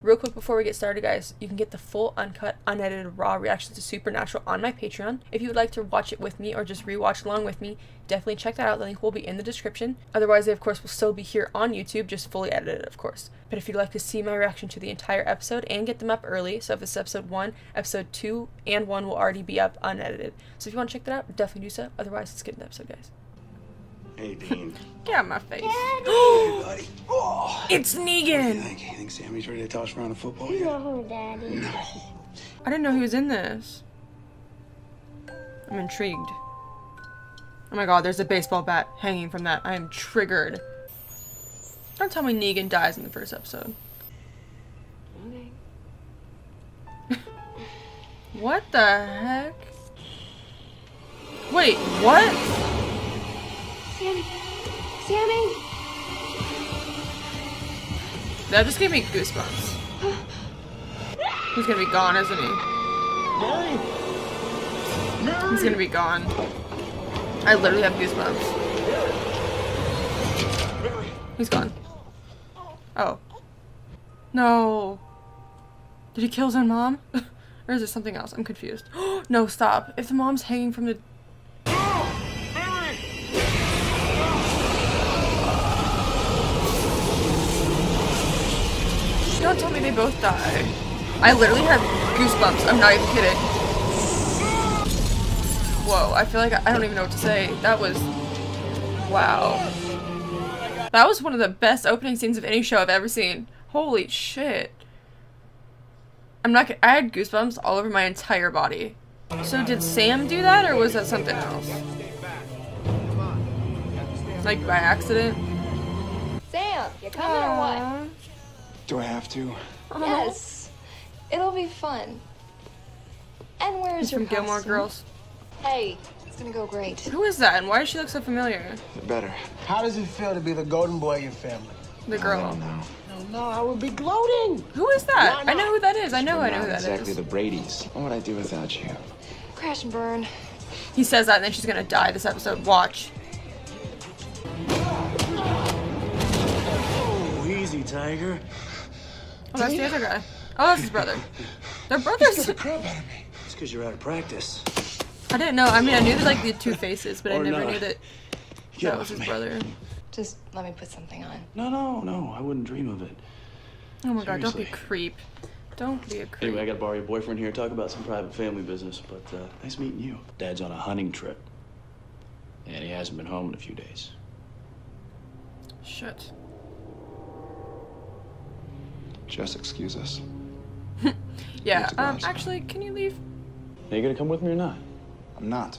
Real quick before we get started, guys, you can get the full, uncut, unedited, raw reactions to Supernatural on my Patreon. If you would like to watch it with me or just rewatch along with me, definitely check that out. The link will be in the description. Otherwise, they, of course, will still be here on YouTube, just fully edited, of course. But if you'd like to see my reaction to the entire episode and get them up early, so if this is episode 1, episode 2, and 1 will already be up unedited. So if you want to check that out, definitely do so. Otherwise, let's get into the episode, guys. Hey, Dean. Get out of my face. Hey, buddy. Oh. It's What do you Negan! think? You think Sammy's ready to toss around a football You yet? know who, Daddy. No. I didn't know he was in this. I'm intrigued. Oh my god, there's a baseball bat hanging from that. I am triggered. Don't tell me Negan dies in the first episode. Okay. What the heck? Wait, what? Sammy. Sammy. That just gave me goosebumps. He's gonna be gone, isn't he? He's gonna be gone. I literally have goosebumps. He's gone. Oh. No. Did he kill his own mom? Or is it something else? I'm confused. No, stop. If the mom's hanging from the... Don't tell me they both die. I literally have goosebumps. I'm not even kidding. Whoa, I feel like I don't even know what to say. That was... Wow. That was one of the best opening scenes of any show I've ever seen. Holy shit. I'm not I had goosebumps all over my entire body. So did Sam do that, or was that something else? Like by accident? Sam, you coming or what? Do I have to? Yes. It'll be fun. And where's He's your from Gilmore costume? Girls. Hey, it's gonna go great. Who is that, and why does she look so familiar? Better. How does it feel to be the golden boy of your family? The I girl. don't know. No, I would be gloating. Who is that? Why I know not? who that is. I know We're who not that exactly is. the Bradys. What would I do without you? Crash and burn. He says that, and then she's gonna die this episode. Watch. Oh, easy, Tiger. Oh, that's the other guy. Oh, that's his brother. They're brothers. Crap out of me. It's because you're out of practice. I didn't know. I mean, I knew that like the two faces, but I Or never not. knew that Get that was off his me. brother. Just let me put something on. No, I wouldn't dream of it. Oh my god, don't be a Seriously. creep. Don't be a creep. Anyway, I gotta borrow your boyfriend here, talk about some private family business, but nice meeting you. Dad's on a hunting trip, and he hasn't been home in a few days. Shit. Just excuse us. Yeah, have to go outside. actually, can you leave? Are you gonna come with me or not? I'm not.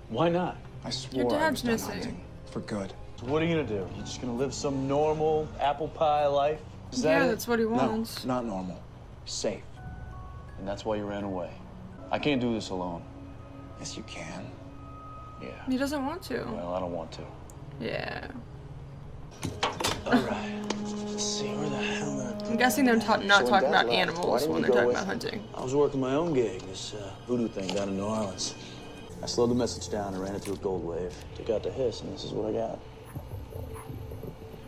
Why not? I swore I dad's was done missing. hunting. For good. So what are you gonna do? You just gonna live some normal apple pie life? Is that Yeah, it? that's what he wants. No, not normal. Safe. And that's why you ran away. I can't do this alone. Yes, you can. Yeah. He doesn't want to. Well, I don't want to. Yeah. All right. Let's see where the hell that. I'm guessing they're not So talking when Dad about left, why animals didn't when you they're go talking with about him? hunting. I was working my own gig, this voodoo thing down in New Orleans. I slowed the message down and ran it through a gold wave. Took out the hiss, and this is what I got.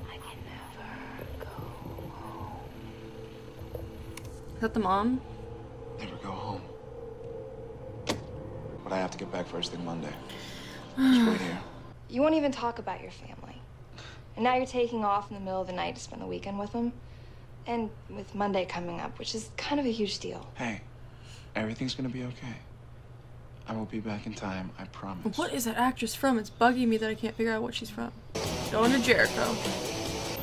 I can never go home. Is that the mom? Never go home. But I have to get back first thing Monday. Just wait here. You won't even talk about your family. And now you're taking off in the middle of the night to spend the weekend with them. And with Monday coming up, which is kind of a huge deal. Hey, everything's gonna be okay. I will be back in time, I promise. What is that actress from? It's bugging me that I can't figure out what she's from. Going to Jericho.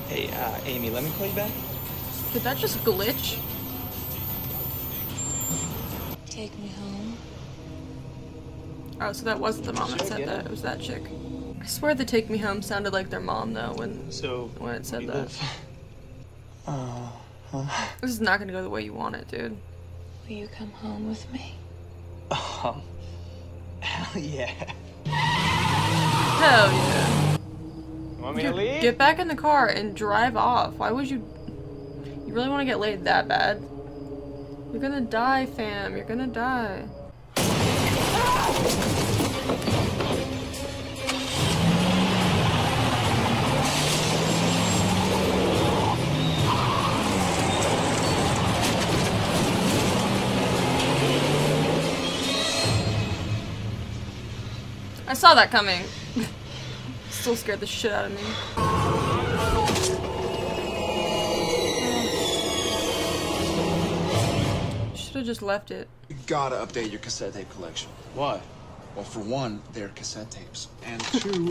Hey, Amy, let me call you back. Did that just glitch? Take me home. Oh, so that wasn't the mom that said that. It was that chick. I swear the "Take Me Home" sounded like their mom though when So, it said where do you that. live? This is not gonna go the way you want it, dude. Will you come home with me? Hell yeah. Hell yeah. You want me to leave? Get back in the car and drive off. Why would you? You really want to get laid that bad? You're gonna die, fam. You're gonna die. saw that coming. Still scared the shit out of me. Should have just left it. You gotta update your cassette tape collection. Why? Well, for one, they're cassette tapes. And two,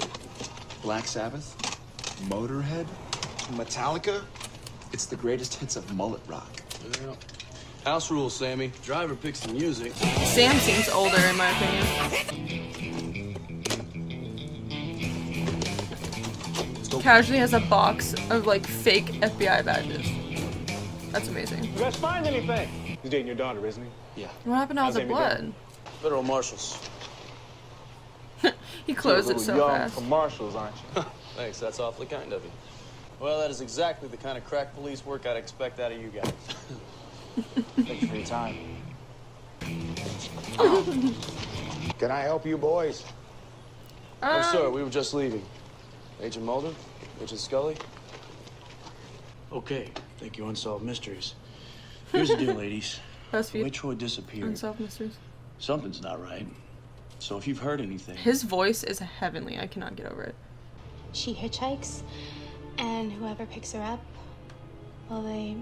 Black Sabbath, Motorhead, Metallica. It's the greatest hits of mullet rock. Yeah. House rules, Sammy. Driver picks the music. Sam seems older in my opinion. Casually has a box of like fake FBI badges. That's amazing. You guys find anything? He's dating your daughter, isn't he? Yeah. What happened to all How's the Amy blood? doing? Federal marshals. He closed You're a it so little young fast. for marshals, aren't you? Thanks, that's awfully kind of you. Well, that is exactly the kind of crack police work I'd expect out of you guys. Thank you for your time. Can I help you boys? Oh, sir, we were just leaving. Agent Mulder? Agent Scully? Okay, thank you, Unsolved Mysteries. Here's the deal, ladies. The way BuzzFeed. Troy disappeared, Unsolved Mysteries. something's not right. So if you've heard anything... His voice is heavenly. I cannot get over it. She hitchhikes, and whoever picks her up, well, they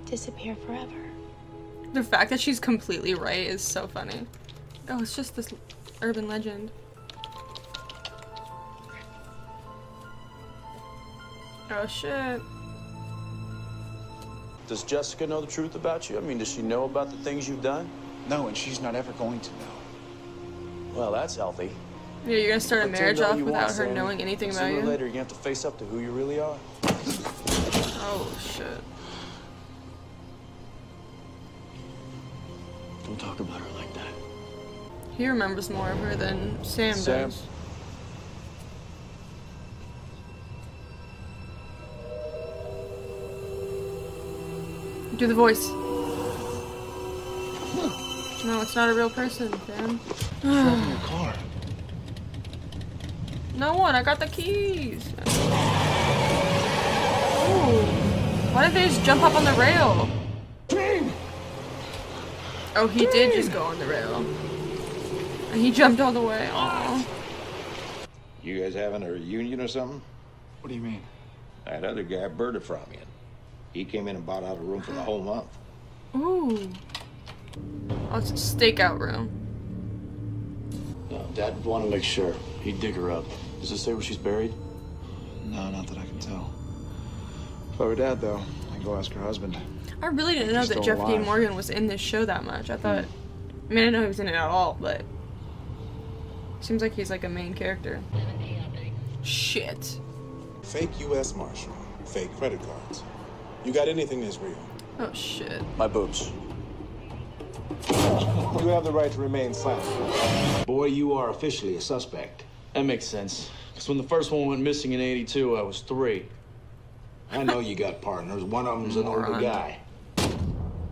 disappear forever. The fact that she's completely right is so funny. Oh, it's just this urban legend. Oh shit. Does Jessica know the truth about you? I mean, does she know about the things you've done? No, and she's not ever going to know. Well, that's healthy. Yeah, you're gonna start a Pretend marriage all off you without want, her Sammy. knowing anything about Sooner or you? later, you're gonna have to face up to who you really are. Oh shit. Don't talk about her like that. He remembers more of her than Sam Sam? does. Do the voice. No, it's not a real person, Sam. Driving your car. No one, I got the keys. Ooh. Why did they just jump up on the rail? Oh, he did just go on the rail. And he jumped all the way. Aww. You guys having a reunion or something? What do you mean? That other guy birded from you. He came in and bought out a room for the whole month. Ooh. Oh, it's a stakeout room. No, Dad would want to make sure. He'd dig her up. Does it say where she's buried? No, not that I can tell. If I were Dad, though, I'd go ask her husband. I really didn't know He's that still Jeff Dean alive. Morgan was in this show that much. I thought, I mean, I didn't know he was in it at all, but seems like he's like a main character. Shit. Fake U.S. Marshal, fake credit cards. You got anything that's real? Oh shit. My boobs. You have the right to remain silent. Boy, you are officially a suspect. That makes sense. Because when the first one went missing in '82, I was 3. I know you got partners. One of them's an older Moron. guy.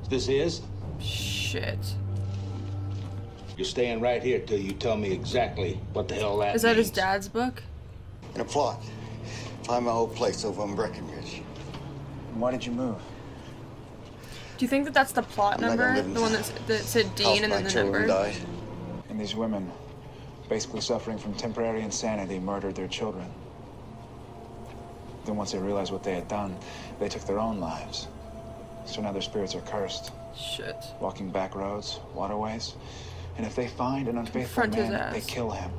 This is? Shit. You're staying right here till you tell me exactly what the hell that Is that his means. dad's book? In a plot. Find my old place over on Breckenridge. Why did you move? Do you think that that's the plot I'm not number? gonna live in The one that said Half Dean and my then the children number? died. And these women, basically suffering from temporary insanity, murdered their children. Then once they realized what they had done, they took their own lives. So now their spirits are cursed, Shit. walking back roads, waterways. And if they find an unfaithful Front his man, they ass. kill him.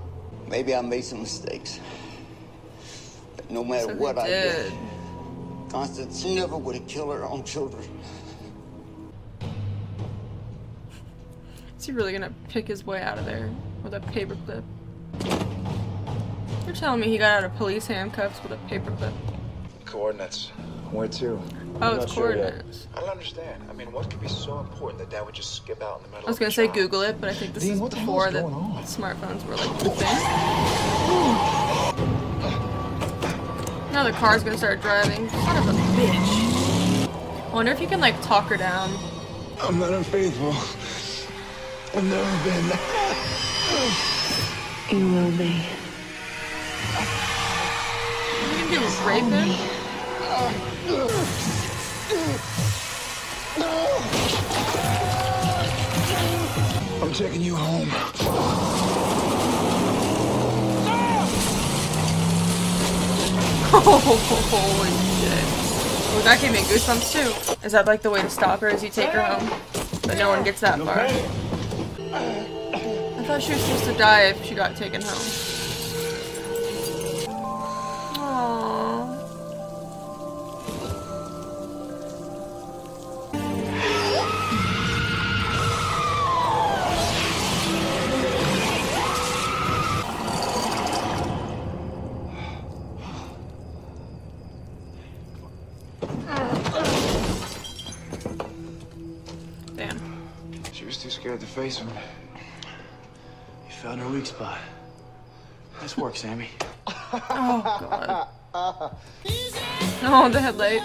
Maybe I made some mistakes. But no matter So he what I did, did. Constance never would have killed her own children. Is he really gonna pick his way out of there with a paperclip? You're telling me he got out of police handcuffs with a paperclip? Coordinates. Where to? Oh, it's not sure yet. coordinates. I don't understand. I mean, what could be so important that Dad would just skip out in the middle I was gonna say Google it, but I think this Dean, is what the hell before is the going on? smartphones were like the thing. Now the car's gonna start driving. Son of a bitch. I wonder if you can like talk her down. I'm not unfaithful. I've never been. You will be. You can do is rape him? I'm taking you home. Holy shit. Well, that gave me goosebumps too. Is that like the way to stop her, as you take her home? But no one gets that far. I thought she was supposed to die if she got taken home. Aww. Damn. She was too scared to face him. You found her weak spot. Nice work, Sammy. Oh, God. Oh, the headlight.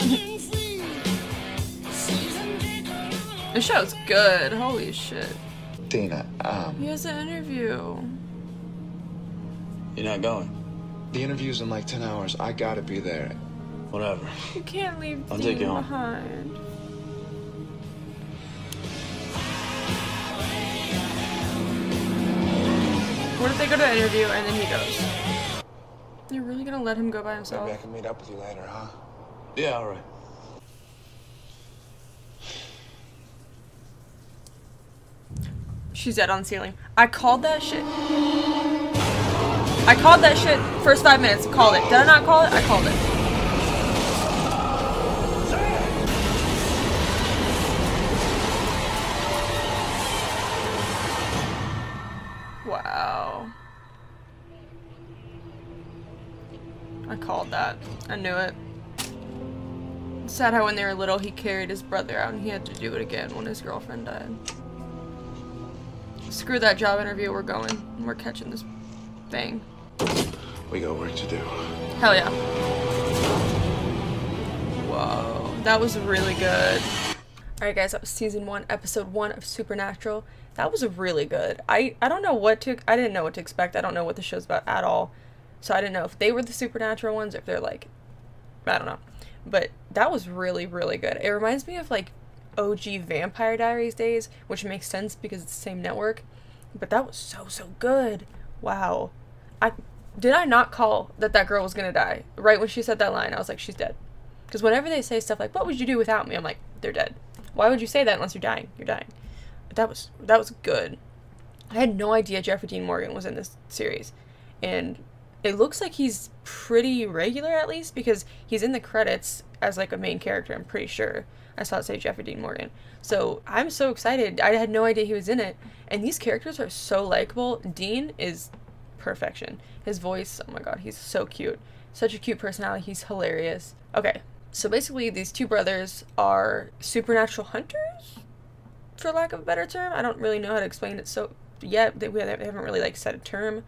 This show's good. Holy shit. Dina, He has an interview. You're not going? the interview's in like 10 hours. I gotta be there. Whatever. You can't leave I'll Dean take you home. behind. What if they go to the interview and then he goes? You're really gonna let him go by himself? Maybe I can meet up with you later, huh? Yeah, all right. She's dead on the ceiling. I called that shit. I called that shit first 5 minutes. Called it. Did I not call it? I called it. Wow. I called that. I knew it. It's sad how when they were little he carried his brother out and he had to do it again when his girlfriend died. Screw that job interview, we're going. We're catching this thing. We got work to do. Hell yeah. Whoa, that was really good. Alright guys, that was season 1, episode 1 of Supernatural. That was really good. I don't know what to, I didn't know what to expect. I don't know what the show's about at all. So I didn't know if they were the Supernatural ones or if they're like, I don't know. But that was really, really good. It reminds me of like OG Vampire Diaries days, which makes sense because it's the same network. But that was so good. Wow. Did I not call that girl was gonna die? Right when she said that line, I was like, she's dead. Because whenever they say stuff like, what would you do without me? I'm like, they're dead. Why would you say that unless you're dying? You're dying. But that was good. I had no idea Jeffrey Dean Morgan was in this series. And it looks like he's pretty regular, at least, because he's in the credits as like a main character, I'm pretty sure. I saw it say Jeffrey Dean Morgan. So I'm so excited. I had no idea he was in it. And these characters are so likable. Dean is perfection. His voice, oh my god, he's so cute. Such a cute personality. He's hilarious. Okay, so basically these two brothers are supernatural hunters, for lack of a better term. I don't really know how to explain it so yet. They haven't really like set a term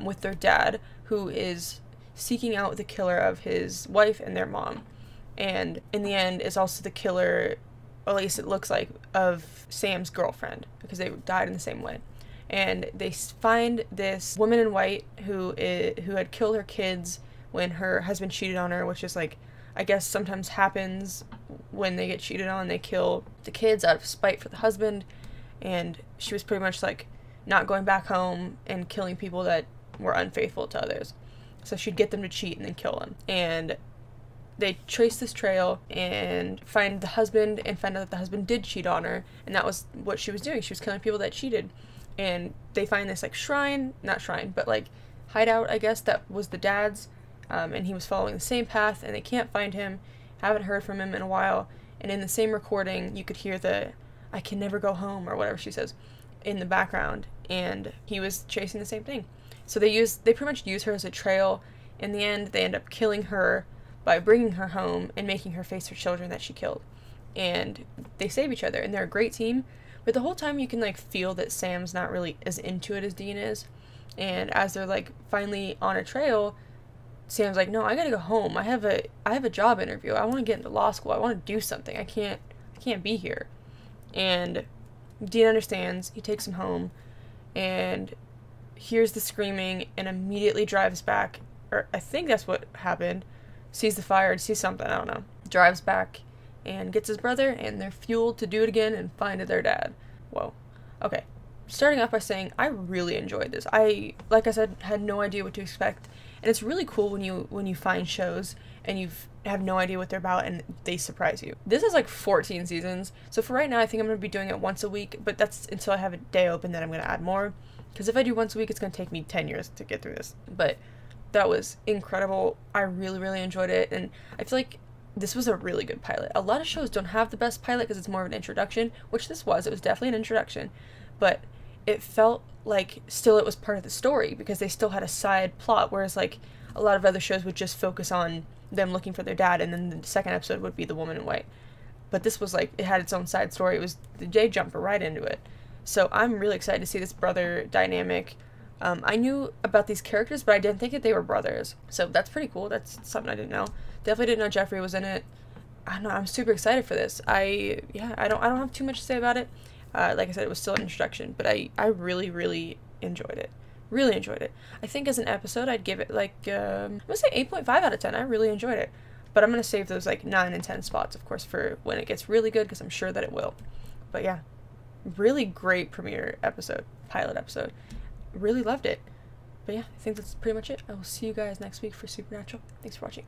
with their dad, who is seeking out the killer of his wife and their mom. And in the end is also the killer, or at least it looks like, of Sam's girlfriend, because they died in the same way. And they find this woman in white who had killed her kids when her husband cheated on her, which is like, I guess sometimes happens when they get cheated on. They kill the kids out of spite for the husband, and she was pretty much like not going back home and killing people that were unfaithful to others. So she'd get them to cheat and then kill them. And they trace this trail and find the husband and find out that the husband did cheat on her, and that was what she was doing. She was killing people that cheated. And they find this like not shrine, but like hideout, I guess, that was the dad's, and he was following the same path, and they can't find him, haven't heard from him in a while. And in the same recording you could hear the "I can never go home" or whatever she says in the background, and he was chasing the same thing. So they pretty much use her as a trail. In the end, they end up killing her by bringing her home and making her face her children that she killed. And they save each other, and they're a great team. But the whole time you can like feel that Sam's not really as into it as Dean is. And as they're like finally on a trail, Sam's like, no, I gotta go home. I have a job interview. I want to get into law school. I want to do something. I can't be here. And Dean understands. He takes him home and hears the screaming and immediately drives back. Or I think that's what happened. Sees the fire, sees something, I don't know. Drives back and gets his brother, and they're fueled to do it again and find their dad. Whoa. Okay. starting off by saying I really enjoyed this. I, like I said, had no idea what to expect, and it's really cool when you find shows and you have no idea what they're about and they surprise you. This is like 14 seasons, so for right now I think I'm going to be doing it once a week, but that's until I have a day open, then I'm going to add more, because if I do once a week it's going to take me 10 years to get through this. But that was incredible. I really, really enjoyed it, and I feel like this was a really good pilot. A lot of shows don't have the best pilot because it's more of an introduction, which this was. It was definitely an introduction, but it felt like still it was part of the story because they still had a side plot, whereas like a lot of other shows would just focus on them looking for their dad, and then the second episode would be the woman in white. But this was like, it had its own side story. It was, they jump right into it. So I'm really excited to see this brother dynamic. I knew about these characters, but I didn't think that they were brothers. So that's pretty cool. That's something I didn't know. Definitely didn't know Jeffrey was in it. I don't know, I'm super excited for this. I don't have too much to say about it. Like I said, it was still an introduction, but I really, really enjoyed it. Really enjoyed it. I think as an episode, I'd give it like, I'm gonna say 8.5 out of 10. I really enjoyed it. But I'm gonna save those like 9 and 10 spots, of course, for when it gets really good, because I'm sure that it will. But yeah, really great premiere episode, pilot episode. Really loved it. But yeah, I think that's pretty much it. I will see you guys next week for Supernatural. Thanks for watching.